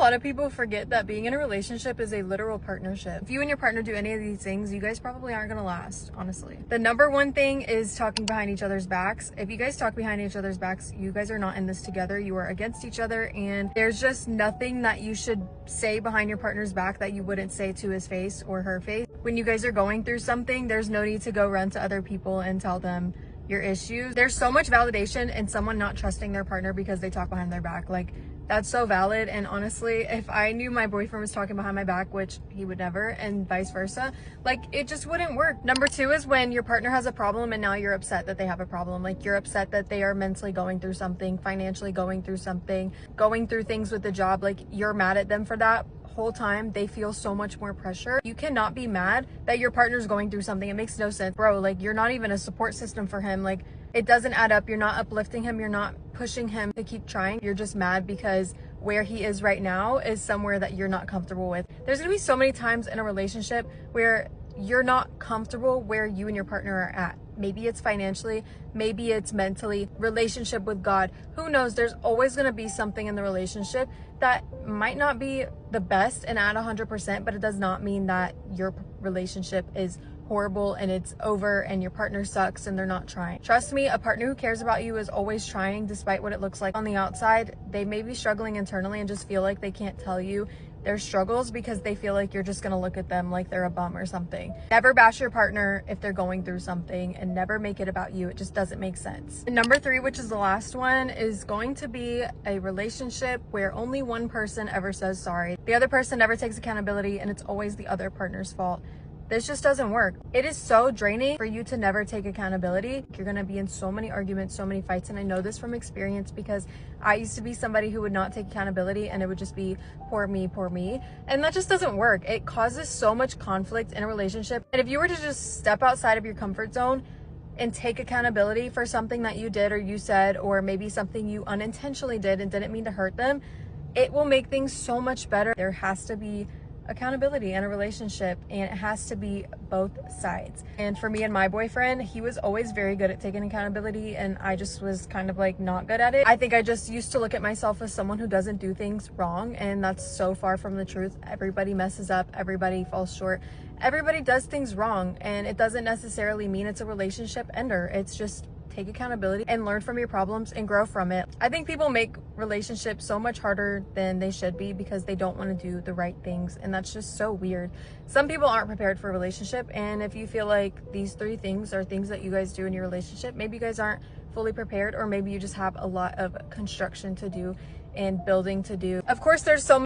lot of people forget that being in a relationship is a literal partnership. If you and your partner do any of these things, you guys probably aren't gonna last, honestly. The number one thing is talking behind each other's backs. If you guys talk behind each other's backs, you guys are not in this together. You are against each other, and there's just nothing that you should say behind your partner's back that you wouldn't say to his face or her face. When you guys are going through something, there's no need to go run to other people and tell them your issues. There's so much validation in someone not trusting their partner because they talk behind their back. Like, that's so valid. And honestly, if I knew my boyfriend was talking behind my back, which he would never, and vice versa, like, it just wouldn't work. Number two is when your partner has a problem and now you're upset that they have a problem. Like, you're upset that they are mentally going through something, financially going through something, going through things with the job. Like, you're mad at them for that whole time. They feel so much more pressure. You cannot be mad that your partner's going through something. It makes no sense, bro. Like, you're not even a support system for him. Like, it doesn't add up. You're not uplifting him. You're not pushing him to keep trying. You're just mad because where he is right now is somewhere that you're not comfortable with. There's gonna be so many times in a relationship where you're not comfortable where you and your partner are at. Maybe it's financially, maybe it's mentally, relationship with God. Who knows? There's always going to be something in the relationship that might not be the best and at 100%, but it does not mean that your relationship is horrible and it's over and your partner sucks and they're not trying. Trust me, a partner who cares about you is always trying despite what it looks like on the outside. They may be struggling internally and just feel like they can't tell you their struggles because they feel like you're just gonna look at them like they're a bum or something. Never bash your partner if they're going through something, and never make it about you. It just doesn't make sense. And number three, which is the last one, is going to be a relationship where only one person ever says sorry. The other person never takes accountability, and it's always the other partner's fault. This just doesn't work. It is so draining for you to never take accountability. You're gonna be in so many arguments, so many fights, and I know this from experience because I used to be somebody who would not take accountability and it would just be poor me, and that just doesn't work. It causes so much conflict in a relationship, and if you were to just step outside of your comfort zone and take accountability for something that you did or you said, or maybe something you unintentionally did and didn't mean to hurt them, it will make things so much better. There has to be accountability in a relationship, and it has to be both sides. And for me and my boyfriend, he was always very good at taking accountability, and I just was kind of like not good at it. I think I just used to look at myself as someone who doesn't do things wrong, and that's so far from the truth. Everybody messes up, everybody falls short, everybody does things wrong, and it doesn't necessarily mean it's a relationship ender. It's just take accountability and learn from your problems and grow from it. I think people make relationships so much harder than they should be because they don't want to do the right things, and that's just so weird. Some people aren't prepared for a relationship, and if you feel like these three things are things that you guys do in your relationship, maybe you guys aren't fully prepared, or maybe you just have a lot of construction to do and building to do. Of course, there's so